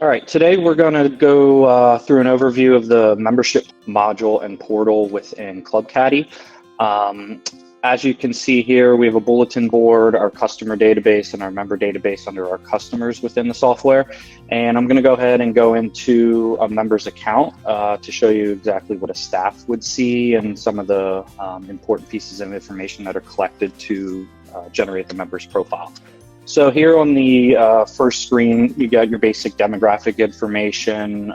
All right, today we're going to go through an overview of the membership module and portal within Club Caddie. As you can see here, we have a bulletin board, our customer database, and our member database under our customers within the software. And I'm going to go ahead and go into a member's account to show you exactly what a staff would see and some of the important pieces of information that are collected to generate the member's profile. So here on the first screen, you got your basic demographic information,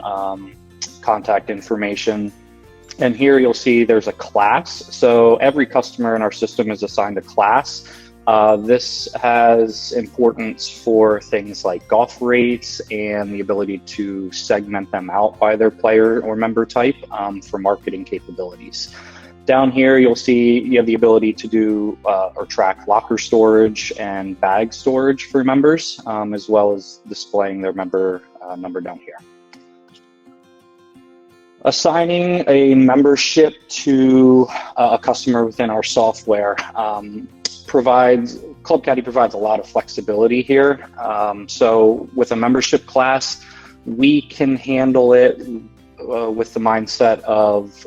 contact information. And here you'll see there's a class. So every customer in our system is assigned a class. This has importance for things like golf rates and the ability to segment them out by their player or member type for marketing capabilities. Down here, you'll see you have the ability to do or track locker storage and bag storage for members, as well as displaying their member number down here. Assigning a membership to a customer within our software Club Caddie provides a lot of flexibility here. So with a membership class, we can handle it with the mindset of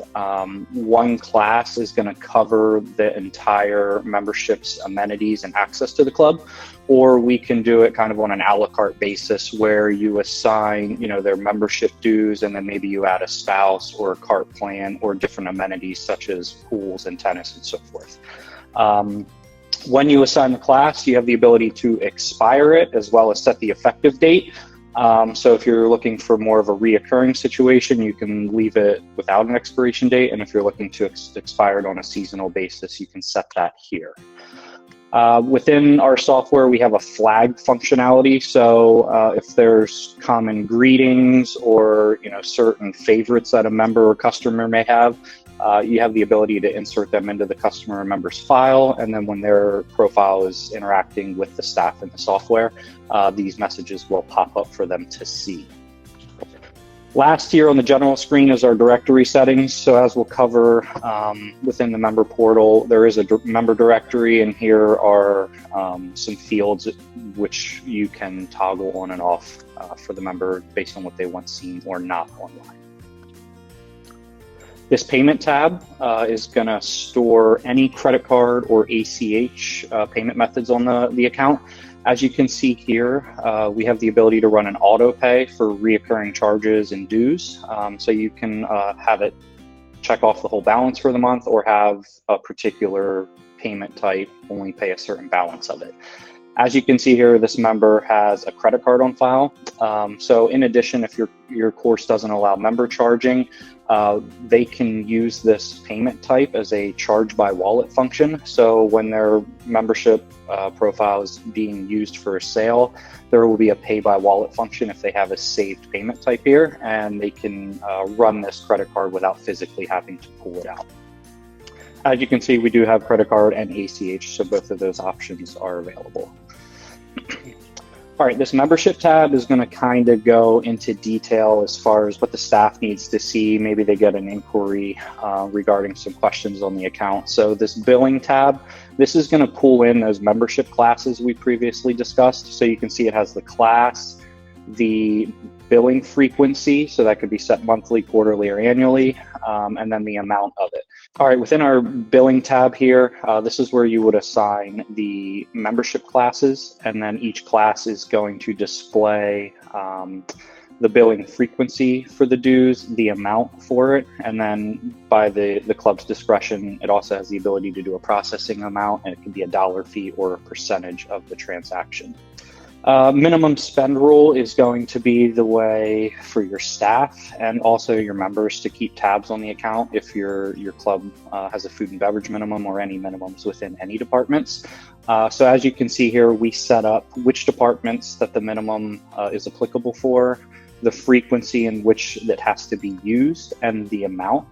one class is going to cover the entire membership's amenities and access to the club, or we can do it kind of on an a la carte basis where you assign, their membership dues, and then maybe you add a spouse or a cart plan or different amenities such as pools and tennis and so forth. When you assign the class, you have the ability to expire it as well as set the effective date. So if you're looking for more of a reoccurring situation, you can leave it without an expiration date. And if you're looking to expire it on a seasonal basis, you can set that here. Within our software, we have a flag functionality. So if there's common greetings or certain favorites that a member or customer may have, you have the ability to insert them into the customer or member's file, and then when their profile is interacting with the staff in the software, these messages will pop up for them to see. Last here on the general screen is our directory settings. So as we'll cover within the member portal, there is a member directory, and here are some fields which you can toggle on and off for the member based on what they want seen or not online. This payment tab is going to store any credit card or ACH payment methods on the account. As you can see here, we have the ability to run an auto pay for reoccurring charges and dues. So you can have it check off the whole balance for the month or have a particular payment type only pay a certain balance of it. As you can see here, this member has a credit card on file. So in addition, if your course doesn't allow member charging, they can use this payment type as a charge by wallet function. So when their membership profile is being used for a sale, there will be a pay by wallet function if they have a saved payment type here, and they can run this credit card without physically having to pull it out. As you can see, we do have credit card and ACH, so both of those options are available. All right, this membership tab is going to kind of go into detail as far as what the staff needs to see. Maybe they get an inquiry regarding some questions on the account. So this billing tab, this is going to pull in those membership classes we previously discussed. So you can see it has the class, the billing frequency, so that could be set monthly, quarterly, or annually, and then the amount of it. All right, within our billing tab here, this is where you would assign the membership classes, and then each class is going to display the billing frequency for the dues, the amount for it, and then by the club's discretion, it also has the ability to do a processing amount, and it can be a dollar fee or a percentage of the transaction. Minimum spend rule is going to be the way for your staff and also your members to keep tabs on the account if your club has a food and beverage minimum or any minimums within any departments. So as you can see here, we set up which departments that the minimum is applicable for, the frequency in which that has to be used, and the amount.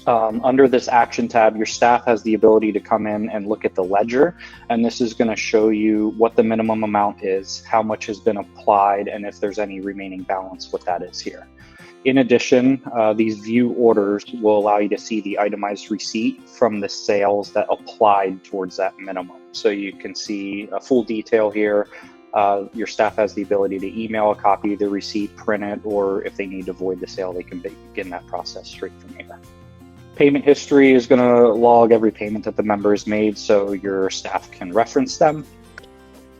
Under this action tab, your staff has the ability to come in and look at the ledger, and this is going to show you what the minimum amount is, how much has been applied, and if there's any remaining balance, what that is here. In addition, these view orders will allow you to see the itemized receipt from the sales that applied towards that minimum. So you can see a full detail here Your staff has the ability to email a copy of the receipt, print it, or if they need to void the sale, they can begin that process straight from here. Payment history is going to log every payment that the member has made so your staff can reference them.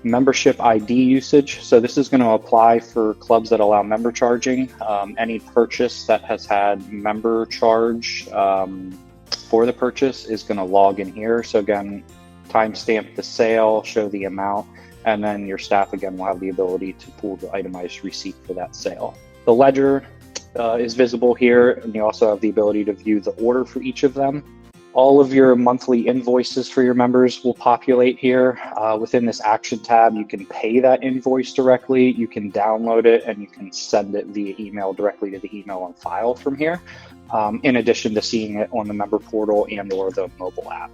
Membership ID usage. So this is going to apply for clubs that allow member charging. Any purchase that has had member charge for the purchase is going to log in here. So again, timestamp the sale, show the amount, and then your staff again will have the ability to pull the itemized receipt for that sale. The ledger is visible here, and you also have the ability to view the order for each of them. All of your monthly invoices for your members will populate here. Within this action tab, you can pay that invoice directly, you can download it, and you can send it via email directly to the email on file from here, in addition to seeing it on the member portal and or the mobile app.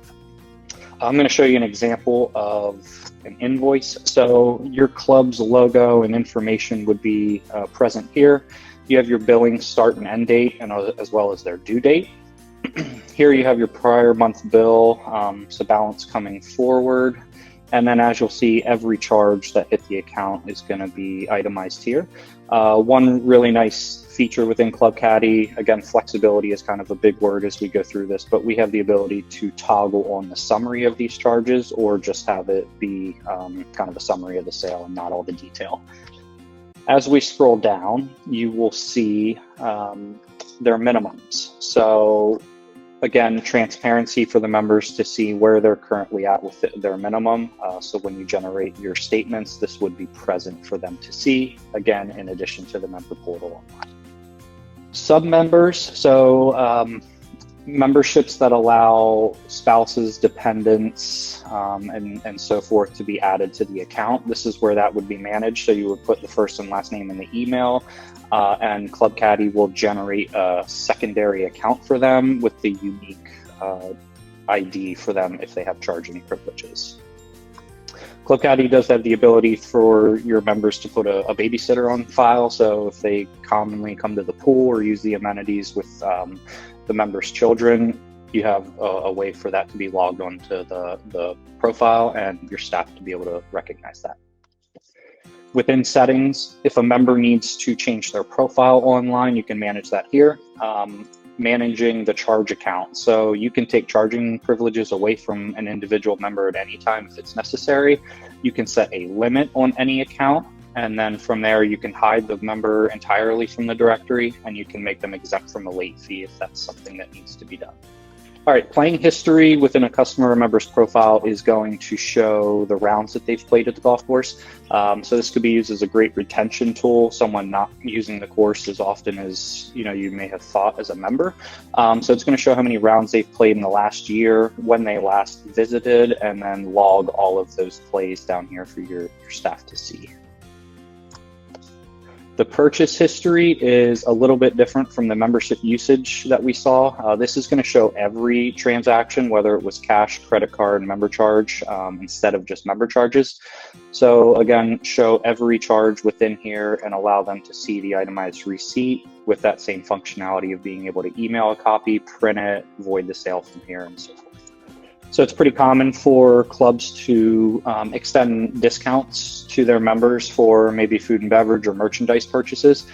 I'm going to show you an example of an invoice. So your club's logo and information would be present here. You have your billing start and end date, and as well as their due date. Here you have your prior month bill, so balance coming forward. And then as you'll see, every charge that hit the account is going to be itemized here. One really nice feature within Club Caddie, again, flexibility is kind of a big word as we go through this, but we have the ability to toggle on the summary of these charges or just have it be kind of a summary of the sale and not all the detail. As we scroll down, you will see their minimums. So again, transparency for the members to see where they're currently at with their minimum. So when you generate your statements, this would be present for them to see, again, in addition to the member portal online. Sub-members, so memberships that allow spouses, dependents, and so forth to be added to the account. This is where that would be managed. So you would put the first and last name in the email, and Club Caddie will generate a secondary account for them with the unique ID for them if they have charging privileges. Club Caddie does have the ability for your members to put a babysitter on file. So if they commonly come to the pool or use the amenities with the members' children, you have a way for that to be logged onto the profile and your staff to be able to recognize that. Within settings, if a member needs to change their profile online, you can manage that here. Managing the charge account. So you can take charging privileges away from an individual member at any time if it's necessary. You can set a limit on any account, and then from there you can hide the member entirely from the directory, and you can make them exempt from a late fee if that's something that needs to be done. All right, playing history within a customer or member's profile is going to show the rounds that they've played at the golf course. So this could be used as a great retention tool. Someone not using the course as often as you may have thought as a member. So it's going to show how many rounds they've played in the last year, when they last visited, and then log all of those plays down here for your staff to see. The purchase history is a little bit different from the membership usage that we saw. This is going to show every transaction, whether it was cash, credit card, member charge, instead of just member charges. So again, show every charge within here and allow them to see the itemized receipt with that same functionality of being able to email a copy, print it, void the sale from here, and so forth. So it's pretty common for clubs to extend discounts to their members for maybe food and beverage or merchandise purchases.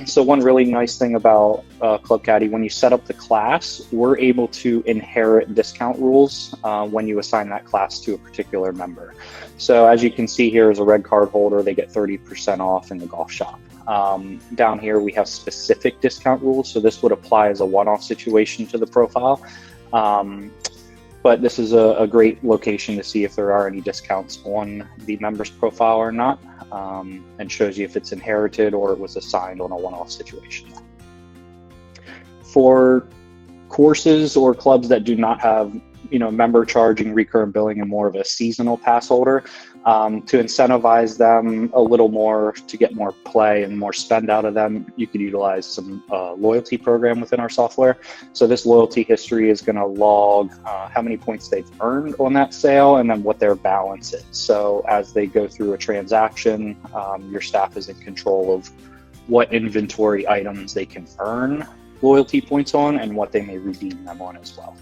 So one really nice thing about Club Caddie, when you set up the class, we're able to inherit discount rules when you assign that class to a particular member. So as you can see here, as a red card holder, they get 30% off in the golf shop. Down here, we have specific discount rules. So this would apply as a one-off situation to the profile. But this is a great location to see if there are any discounts on the member's profile or not, and shows you if it's inherited or it was assigned on a one-off situation. For courses or clubs that do not have member charging, recurrent billing, and more of a seasonal pass holder, to incentivize them a little more to get more play and more spend out of them, you could utilize some loyalty program within our software. So this loyalty history is going to log how many points they've earned on that sale and then what their balance is. So as they go through a transaction, your staff is in control of what inventory items they can earn loyalty points on and what they may redeem them on as well.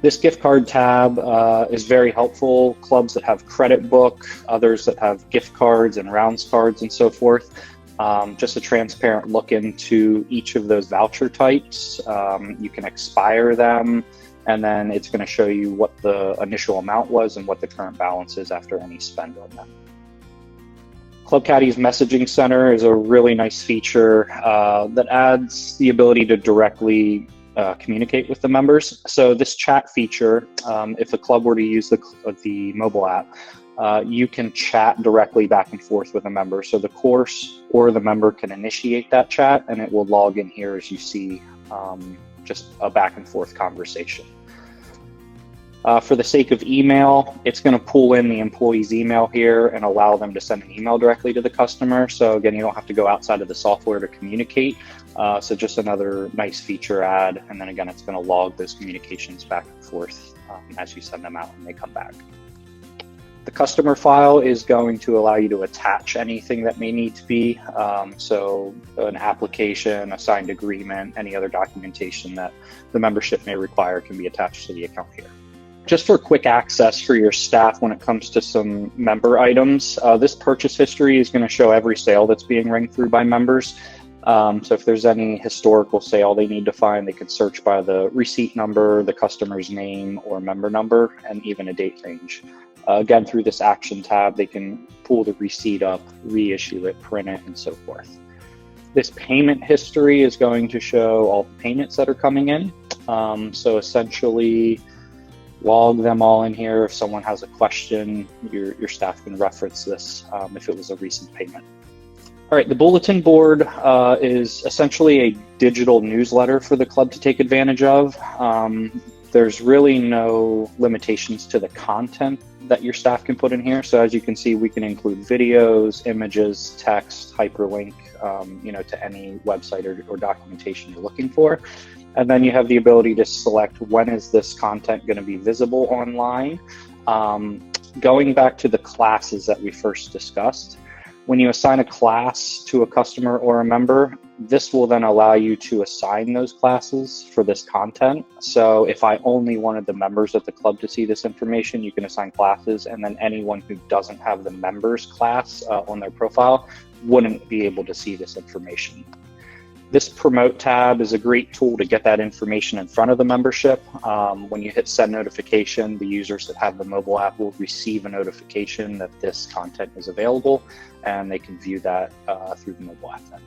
This gift card tab is very helpful. Clubs that have credit book, others that have gift cards and rounds cards and so forth. Just a transparent look into each of those voucher types. You can expire them, and then it's going to show you what the initial amount was and what the current balance is after any spend on them. Club Caddie's Messaging Center is a really nice feature that adds the ability to directly communicate with the members. So this chat feature, if a club were to use the mobile app, you can chat directly back and forth with a member. So the course or the member can initiate that chat, and it will log in here as you see just a back and forth conversation. For the sake of email, it's going to pull in the employee's email here and allow them to send an email directly to the customer. So again, you don't have to go outside of the software to communicate. So just another nice feature add. And then again, it's going to log those communications back and forth as you send them out when they come back. The customer file is going to allow you to attach anything that may need to be. So an application, a signed agreement, any other documentation that the membership may require can be attached to the account here. Just for quick access for your staff when it comes to some member items, this purchase history is going to show every sale that's being ringed through by members. So if there's any historical sale they need to find, they can search by the receipt number, the customer's name or member number, and even a date range. Again, through this action tab, they can pull the receipt up, reissue it, print it, and so forth. This payment history is going to show all the payments that are coming in. So essentially, log them all in here. If someone has a question, your staff can reference this if it was a recent payment. All right, the bulletin board is essentially a digital newsletter for the club to take advantage of. There's really no limitations to the content that your staff can put in here. So as you can see, we can include videos, images, text, hyperlink, to any website or documentation you're looking for. And then you have the ability to select when is this content going to be visible online. Going back to the classes that we first discussed, when you assign a class to a customer or a member, this will then allow you to assign those classes for this content. So if I only wanted the members of the club to see this information, you can assign classes, and then anyone who doesn't have the members class on their profile wouldn't be able to see this information. This promote tab is a great tool to get that information in front of the membership. When you hit send notification, the users that have the mobile app will receive a notification that this content is available, and they can view that through the mobile app then.